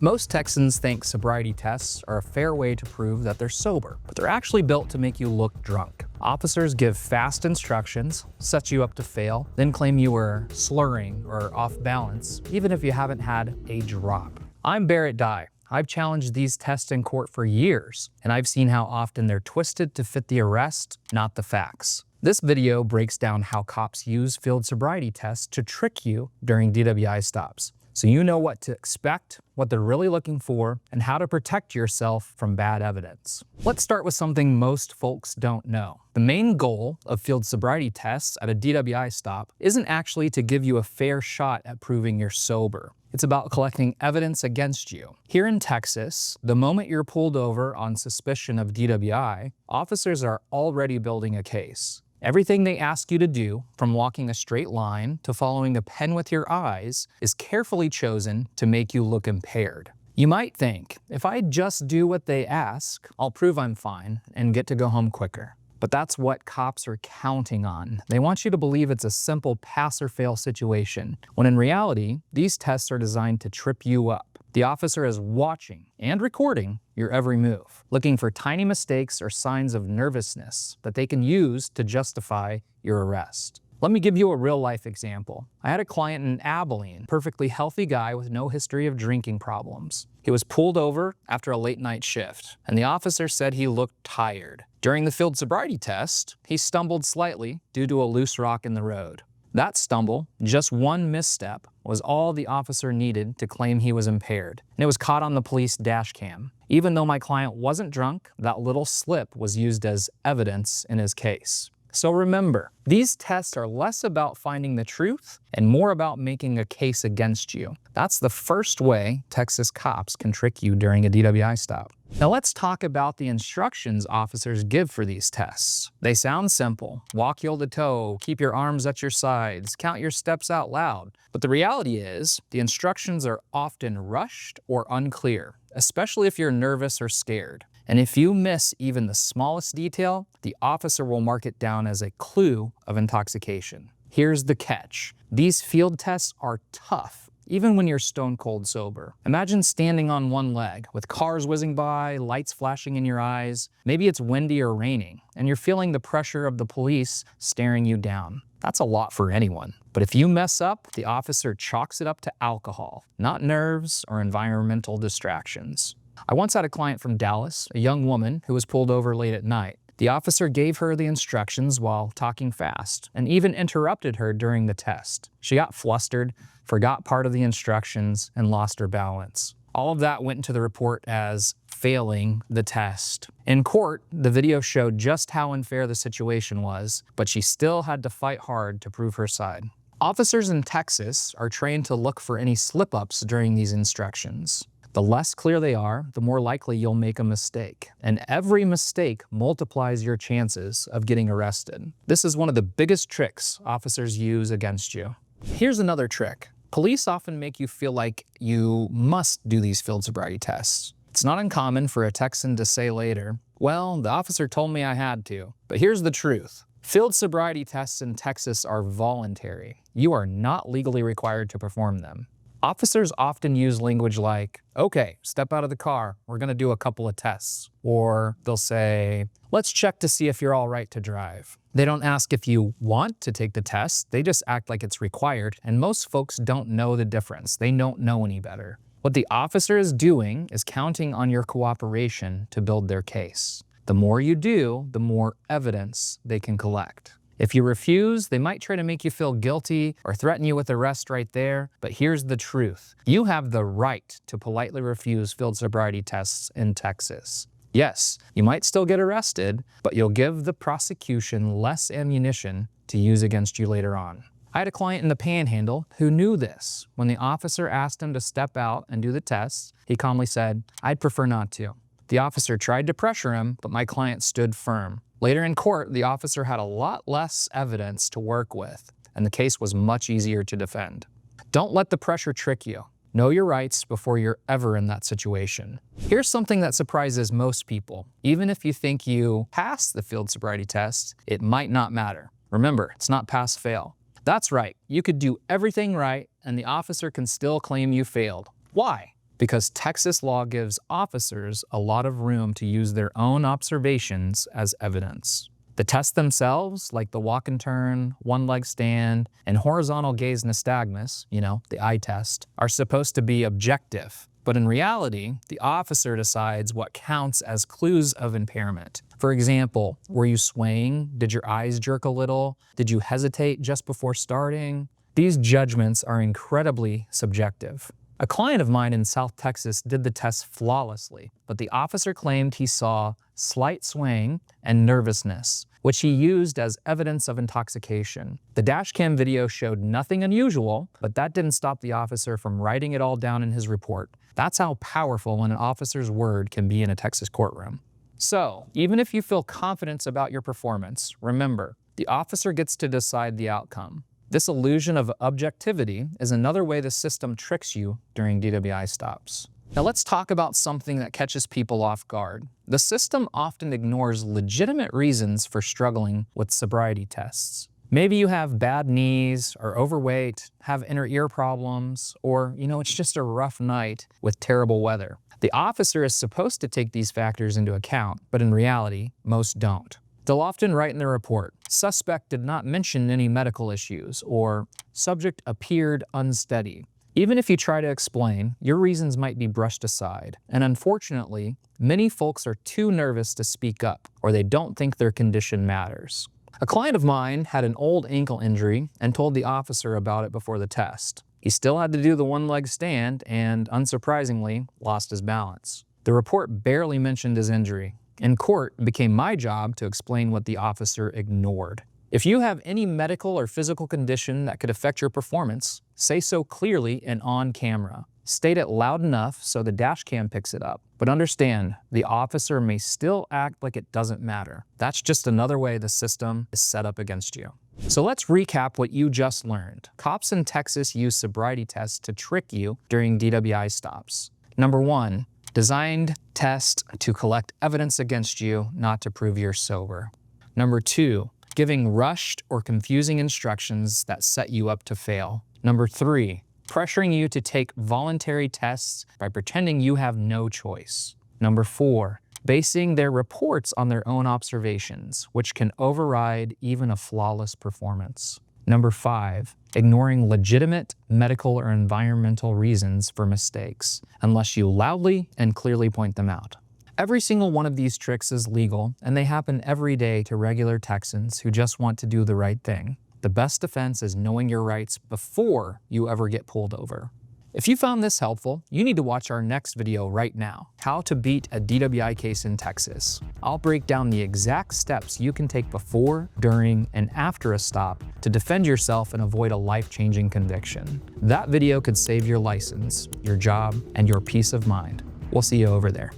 Most Texans think sobriety tests are a fair way to prove that they're sober, but they're actually built to make you look drunk. Officers give fast instructions, set you up to fail, then claim you were slurring or off balance, even if you haven't had a drop. I'm Barrett Dye. I've challenged these tests in court for years, and I've seen how often they're twisted to fit the arrest, not the facts. This video breaks down how cops use field sobriety tests to trick you during DWI stops, so you know what to expect, what they're really looking for, and how to protect yourself from bad evidence. Let's start with something most folks don't know. The main goal of field sobriety tests at a DWI stop isn't actually to give you a fair shot at proving you're sober. It's about collecting evidence against you. Here in Texas, the moment you're pulled over on suspicion of DWI, officers are already building a case. Everything they ask you to do, from walking a straight line to following the pen with your eyes, is carefully chosen to make you look impaired. You might think, if I just do what they ask, I'll prove I'm fine and get to go home quicker. But that's what cops are counting on. They want you to believe it's a simple pass or fail situation, when in reality, these tests are designed to trip you up. The officer is watching and recording your every move, looking for tiny mistakes or signs of nervousness that they can use to justify your arrest. Let me give you a real-life example. I had a client in Abilene, perfectly healthy guy with no history of drinking problems. He was pulled over after a late-night shift, and the officer said he looked tired. During the field sobriety test, he stumbled slightly due to a loose rock in the road. That stumble, just one misstep, was all the officer needed to claim he was impaired, and it was caught on the police dashcam. Even though my client wasn't drunk, that little slip was used as evidence in his case. So remember, these tests are less about finding the truth and more about making a case against you. That's the first way Texas cops can trick you during a DWI stop. Now let's talk about the instructions officers give for these tests. They sound simple: walk heel to toe, keep your arms at your sides, count your steps out loud. But the reality is, the instructions are often rushed or unclear, especially if you're nervous or scared. And if you miss even the smallest detail, the officer will mark it down as a clue of intoxication. Here's the catch: these field tests are tough, even when you're stone cold sober. Imagine standing on one leg, with cars whizzing by, lights flashing in your eyes. Maybe it's windy or raining, and you're feeling the pressure of the police staring you down. That's a lot for anyone. But if you mess up, the officer chalks it up to alcohol, not nerves or environmental distractions. I once had a client from Dallas, a young woman who was pulled over late at night. The officer gave her the instructions while talking fast, and even interrupted her during the test. She got flustered, forgot part of the instructions, and lost her balance. All of that went into the report as failing the test. In court, the video showed just how unfair the situation was, but she still had to fight hard to prove her side. Officers in Texas are trained to look for any slip-ups during these instructions. The less clear they are, the more likely you'll make a mistake. And every mistake multiplies your chances of getting arrested. This is one of the biggest tricks officers use against you. Here's another trick. Police often make you feel like you must do these field sobriety tests. It's not uncommon for a Texan to say later, "Well, the officer told me I had to." But here's the truth. Field sobriety tests in Texas are voluntary. You are not legally required to perform them. Officers often use language like, "Okay, step out of the car, we're gonna do a couple of tests." Or they'll say, "Let's check to see if you're all right to drive." They don't ask if you want to take the test, they just act like it's required, and most folks don't know the difference. They don't know any better. What the officer is doing is counting on your cooperation to build their case. The more you do, the more evidence they can collect. If you refuse, they might try to make you feel guilty or threaten you with arrest right there. But here's the truth: you have the right to politely refuse field sobriety tests in Texas. Yes, you might still get arrested, but you'll give the prosecution less ammunition to use against you later on. I had a client in the Panhandle who knew this. When the officer asked him to step out and do the tests, he calmly said, "I'd prefer not to." The officer tried to pressure him, but my client stood firm. Later in court, the officer had a lot less evidence to work with, and the case was much easier to defend. Don't let the pressure trick you. Know your rights before you're ever in that situation. Here's something that surprises most people. Even if you think you passed the field sobriety test, it might not matter. Remember, it's not pass-fail. That's right, you could do everything right, and the officer can still claim you failed. Why? because Texas law gives officers a lot of room to use their own observations as evidence. The tests themselves, like the walk and turn, one-leg stand, and horizontal gaze nystagmus, the eye test, are supposed to be objective. But in reality, the officer decides what counts as clues of impairment. For example, were you swaying? Did your eyes jerk a little? Did you hesitate just before starting? These judgments are incredibly subjective. A client of mine in South Texas did the test flawlessly, but the officer claimed he saw slight swaying and nervousness, which he used as evidence of intoxication. The dashcam video showed nothing unusual, but that didn't stop the officer from writing it all down in his report. That's how powerful an officer's word can be in a Texas courtroom. So, even if you feel confidence about your performance, remember, the officer gets to decide the outcome. This illusion of objectivity is another way the system tricks you during DWI stops. Now let's talk about something that catches people off guard. The system often ignores legitimate reasons for struggling with sobriety tests. Maybe you have bad knees, are overweight, have inner ear problems, or it's just a rough night with terrible weather. The officer is supposed to take these factors into account, but in reality, most don't. They'll often write in their report, "Suspect did not mention any medical issues," or "Subject appeared unsteady." Even if you try to explain, your reasons might be brushed aside. And unfortunately, many folks are too nervous to speak up, or they don't think their condition matters. A client of mine had an old ankle injury and told the officer about it before the test. He still had to do the one-leg stand and, unsurprisingly, lost his balance. The report barely mentioned his injury. In court, it became my job to explain what the officer ignored. If you have any medical or physical condition that could affect your performance, say so clearly and on camera. State it loud enough so the dashcam picks it up. But understand, the officer may still act like it doesn't matter. That's just another way the system is set up against you. So let's recap what you just learned. Cops in Texas use sobriety tests to trick you during DWI stops. Number 1, designed test to collect evidence against you, not to prove you're sober. Number 2, giving rushed or confusing instructions that set you up to fail. Number 3, pressuring you to take voluntary tests by pretending you have no choice. Number 4, basing their reports on their own observations, which can override even a flawless performance. Number 5, ignoring legitimate medical or environmental reasons for mistakes, unless you loudly and clearly point them out. Every single one of these tricks is legal, and they happen every day to regular Texans who just want to do the right thing. The best defense is knowing your rights before you ever get pulled over. If you found this helpful, you need to watch our next video right now, How to Beat a DWI Case in Texas. I'll break down the exact steps you can take before, during, and after a stop to defend yourself and avoid a life-changing conviction. That video could save your license, your job, and your peace of mind. We'll see you over there.